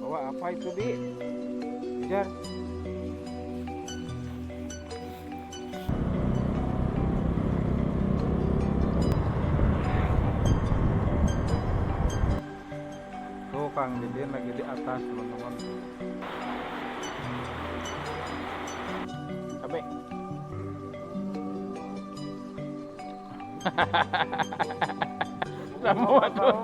Bawa apa itu, Bi? Kejar. Tuh Kang Didin lagi di atas, teman-teman. Cabe. Kamu tuh.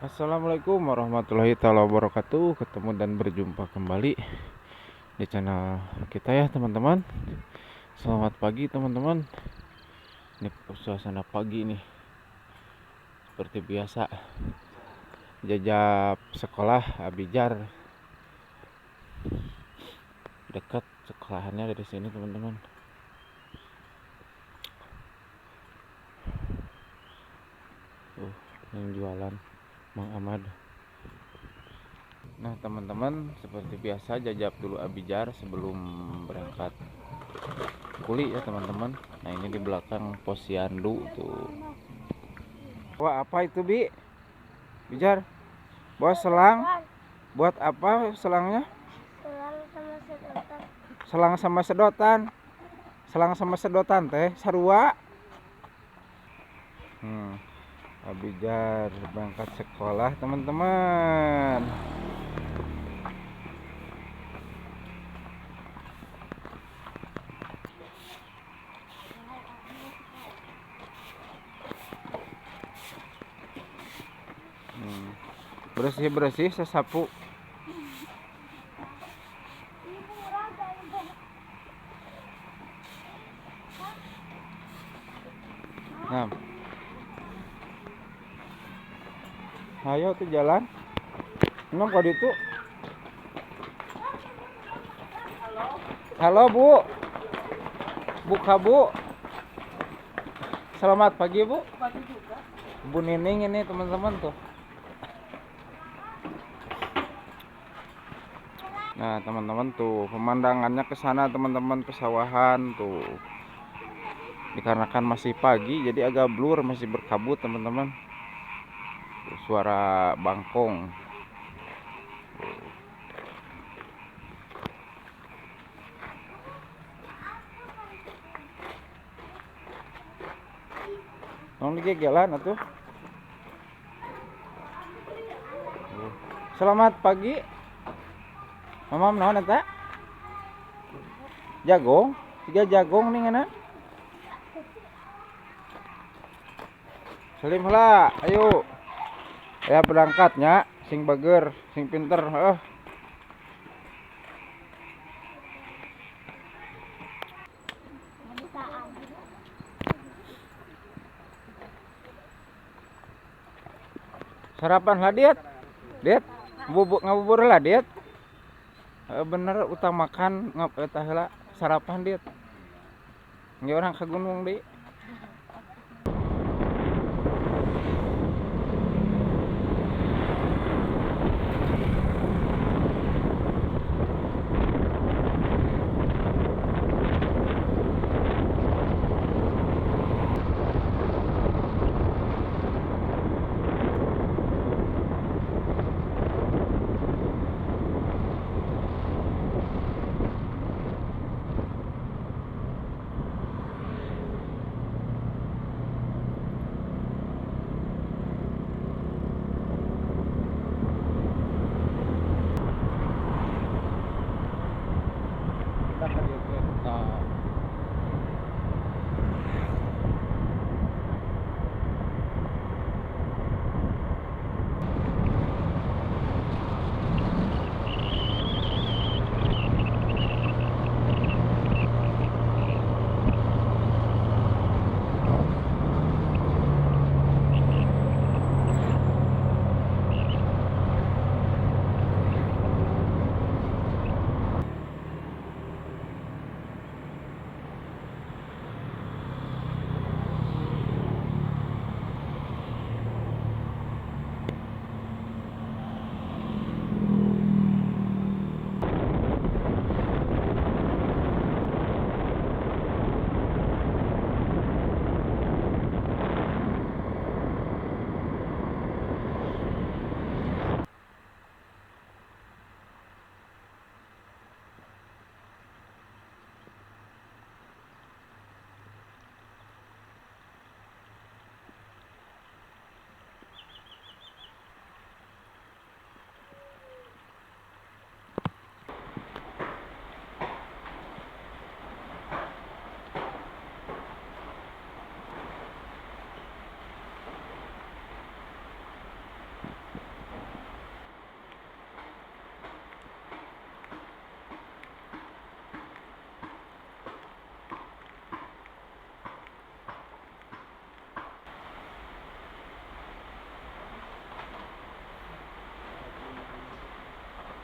Assalamualaikum warahmatullahi wabarakatuh. Ketemu dan berjumpa kembali di channel kita ya teman-teman. Selamat pagi teman-teman. Ini suasana pagi nih. Seperti biasa, jajab sekolah Abijar. Dekat sekolahannya dari sini teman-teman. Yang jualan Mang Ahmad. Nah teman-teman, seperti biasa jajab dulu Abijar sebelum berangkat kuli ya teman-teman. Nah ini di belakang posyandu tuh. Wah apa itu, Bi? Bijar bawa selang. Buat apa selangnya? Selang sama sedotan. Selang sama sedotan teh sarua. Abijar berangkat sekolah teman-teman. Bersih-bersih sesapu. Nah, ayo tuh jalan. Enam kok itu. Halo Bu. Buka Bu. Selamat pagi Bu. Bu Nining ini teman-teman tuh. Nah teman-teman tuh pemandangannya ke sana teman-teman, pesawahan tuh. Dikarenakan masih pagi jadi agak blur, masih berkabut teman-teman. Suara bangkong. Nong digegelan atuh. Selamat pagi. Mamam naon eta? Jagong, 3 jagong nih ngana. Salim heula, ayo. Ya berangkatnya, sing bager, sing pinter, Sarapan lah Diet. Diet, ngabubur lah Diet. Bener utamakan eta heula sarapan Diet. Nggih orang ka gunung di.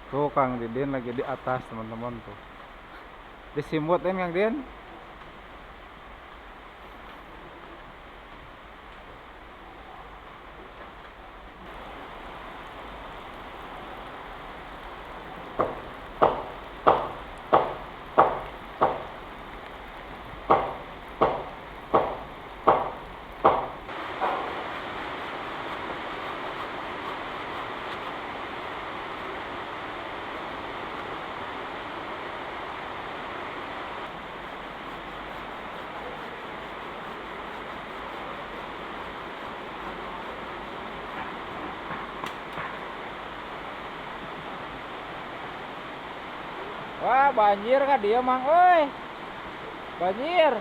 Tuh Kang Didin lagi di atas teman-teman tuh. Disimutin Kang Didin. Wah, banjir kan dia Mang, oi. Banjir.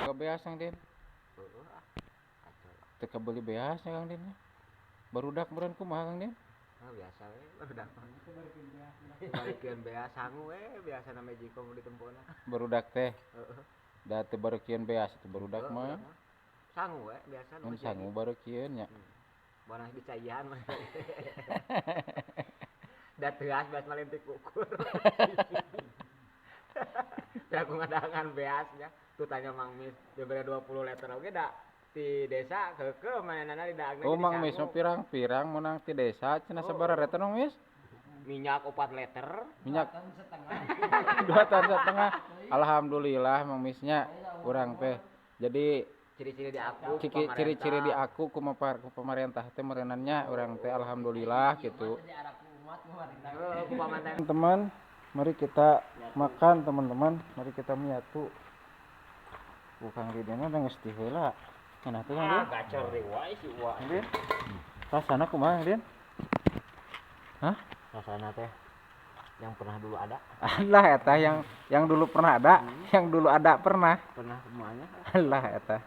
Kebeas Kang Din. Teka beli beasnya Kang Din. Barudak beureun kumaha Kang Din? Biasa we barudak. Balikeun beas sangu we biasa na Mejikom di tempona. Barudak teh. Da teu bareukieun beas teh barudak mah. Sangu we biasa Mun sangu bareukieun nya. Bonang dicaihan mah. Da teuas beas malintik ukur. Da aku ngadangan beasnya. Tuh tanya Mang Mis, dibere 20 liter oge da di desa keukeum manehna di daagna. Oh Mang Mis mah pirang-pirang menang ti desa cenah sabaraha eta Mang Mis? Minyak 4 liter, Minyak 2 ton setengah. Alhamdulillah Mang Misnya urang teh. Jadi ciri-ciri di aku ciri-ciri di aku ku pemerintah teh merenannya urang teh alhamdulillah gitu. Teman-teman, mari kita makan teman-teman. Mari kita menyatu. Kang Didin mah geus ti heula. Cenah teh Kang Didin. Gacor deui wae si Uwa. Didin. Rasana kumaha Kang Didin? Hah? Rasana teh yang pernah dulu ada. Allah eta yang dulu pernah ada, yang dulu ada pernah. Pernah semuanya. Allah eta.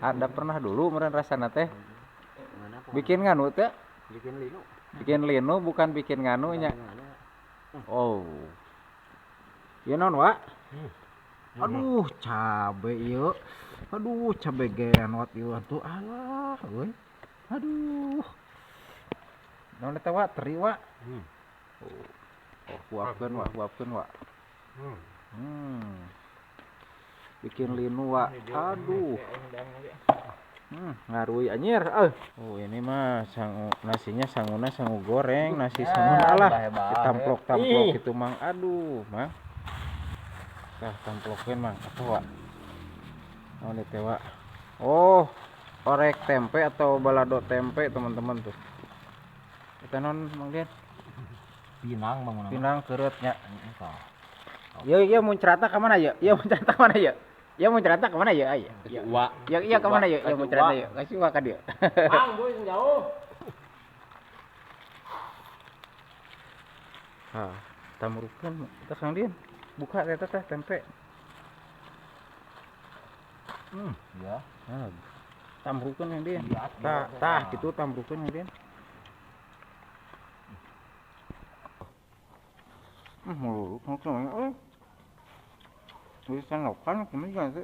Ada pernah dulu meureun rasana teh. Bikin nganu teh? Bikin linu. Bikin linu bukan bikin nganu nya. Oh. Ieu naon, Wak? Aduh, cabe ieu. Aduh, cabe genot ieu atuh. Alah, euy. Aduh. Naon eta, Wak? Teri, Wak? Oh, kuapkeun, Wak, kuapkeun, Wak. Bikin linu, Wak. Aduh. Ngaruy anyir. Oh, ini mah sangu nasinya sanguna sangu goreng, nasi sanguna lah. Ditamplok-tamplok gitu, Mang. Aduh, Mang. Tah tamplokeun, Mang. Atuh, Wak. Oh, ini teh, Wak. Oh, orek tempe atau balado tempe, teman-teman tuh. Eta naon, Mang Dian? Pinang bangun. Pinang kereut nya. Ieu muncratna ka mana ieu? Ieu muncratna ka mana ieu? Ya mau cerita ke mana ya? Wa. Ya ke mana ya? Ya mau cerita ya. Kasih wa ka dieu. Bang, boy jauh. Tamrukeun teh Kang Din. Buka eta teh tempe. Ya. Tamrukeun Kang Din. Tah kitu tamrukeun Kang Din. Muluk euy. Bisa nokan kemudian sih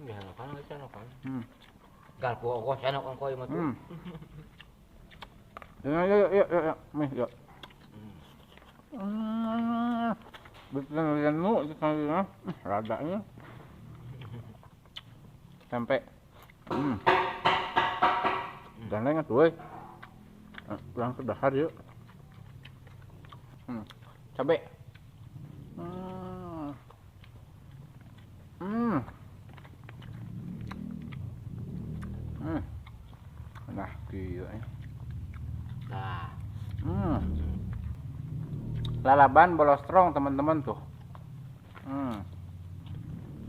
Ya nokan bisa nokan. Gal ku sanok engko ieu mah tuh. Ya. Meh ya. Betul nu sekalinya radanya. Tempe. Gandeng atuh euy. Kurang kedahar yeuh. Cabe. Nah, kieu Nah. Lalaban bolostrong teman-teman tuh.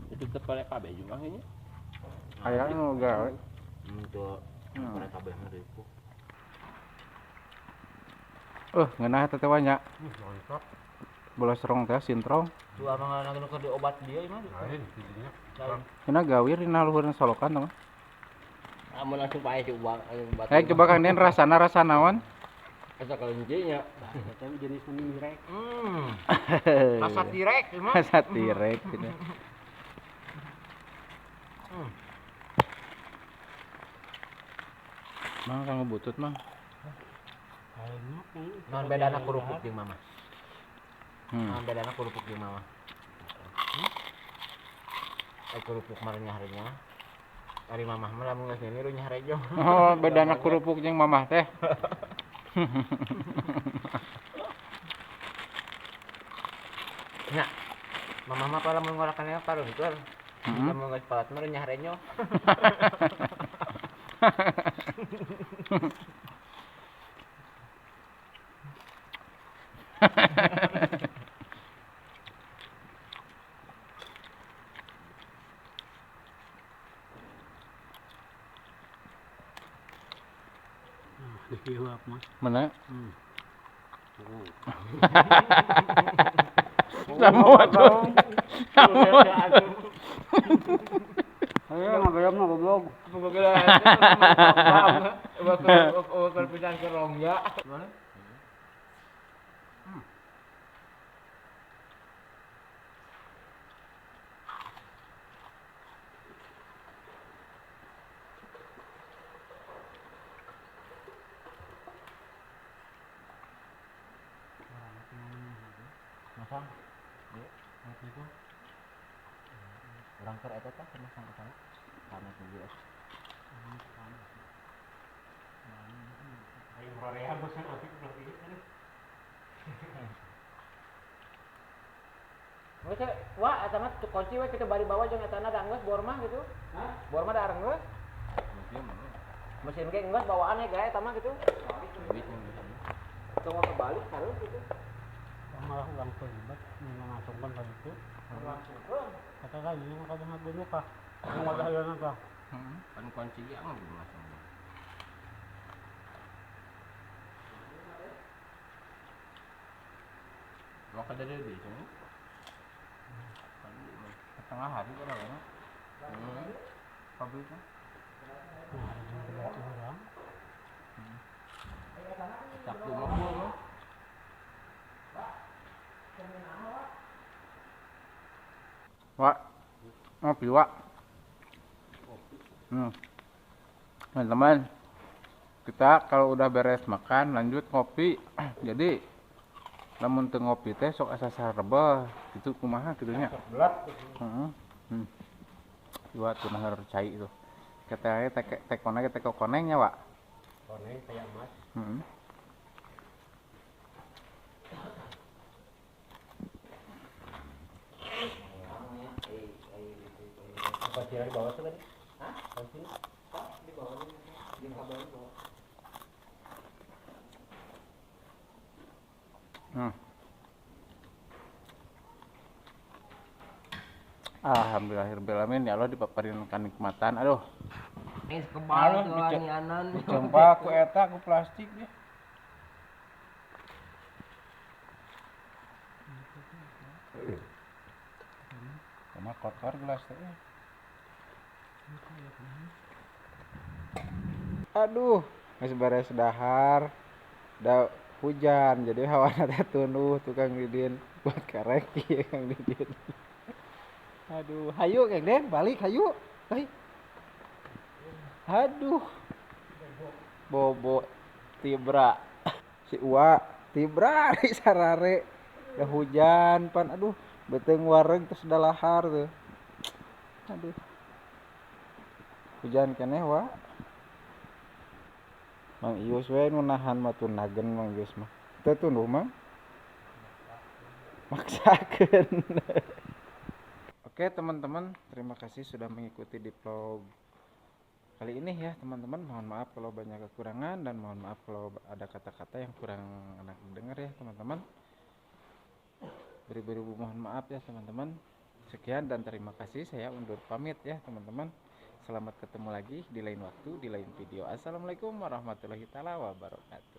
Itu tepale kabeh juga kayaknya. Aya nu gawe. Untuk tepale kabeh mah itu. Ngeunah eta teh nya. Bolostrong teh sintrong. Tuh abang ngana ke obat dia ieu mah. Cenah gawir dina luhureun solokan teh mah. Amun langsung pae coba. Coba Kang Den rasa naon? Asa kalincinya. Tapi jenis mirek. Rasa tirek mah. Rasa tirek gitu. Mang kang butut mang. Non bedana kerupuk jeung mama. Non bedana kerupuk jeung mama. Kerupuk marenya harinya. Dari mamah mah lamun geus ini runyah rejo. Oh, bedana kerupuk jeung mamah teh. Nya. Mamah mah kalau mun ngolakannya parungkeul. Lamun geus palat mah runyah rejo. Dihiwap mah. Mana? Sama dong. Ayo ngagayam na goblok. Bakal pisan ke rongga. Masang. Yuk, mati ku. Urang keur eta teh masang ke sana. Sana tunggu. Ayo Korea bosan api ku belah ini. Wes wah eta mah kunci we kita bari bawa jeung eta na da geus bor mah gitu. Hah? Bor mah da areng geus. Mesin ge geus bawaannya gae eta mah gitu. Tunggu kebalik harus gitu. Malah ulang terlibat mengangsungkan tadi itu. Langsungkeun. Kata lagi yang kadang ngabunuh kah? Yang wadah yana kah? Kan kunci ge mah belum langsung. Mau kada deui di sini. Setengah hari kan ada. Pabrik kan. Nah, ada yang orang. Cak rumah gua mah. Wak. Ngopi, Wak. Teman-teman, kita kalau udah beres makan lanjut ngopi. Jadi lamun teu ngopi teh sok asa sarebeh gitu kumaha kitu nya. Heeh. Iwa teu nahar cai itu. Kita teko koneng nya, Wak. Koneng kayak emas. Heeh. Kunci di bawah tuh tadi? Hah? Kunci? Di bawah di kabel di bawah. Alhamdulillahirobbilalamin, ya Allah dipaparin kenikmatan. Aduh. Ini kebal tuh anianan. Dicempak ku eta ku plastik deh. Sama kotor gelas teh. Aduh, geus beres dahar. Da hujan jadi hawana teh tunduh tukang Didin buat karek ieu Kang Didin. Aduh, hayu Kang Den, balik hayu. Hai. Aduh. Bobo tibra. Si Uwa tibra di sarare. Udah hujan pan, aduh, beteng wareg terus dalahar tuh. Aduh. Hujan keneh, Wa. Mang Ius we nu nahan matunagen Mang Ius mah. Teu tunduh mah. Maksakeun. Oke teman-teman, terima kasih sudah mengikuti di vlog kali ini ya teman-teman. Mohon maaf kalau banyak kekurangan dan mohon maaf kalau ada kata-kata yang kurang enak didengar ya teman-teman. Beri-beri mohon maaf ya teman-teman. Sekian dan terima kasih, saya undur pamit ya teman-teman. Selamat ketemu lagi di lain waktu, di lain video. Assalamualaikum warahmatullahi wabarakatuh.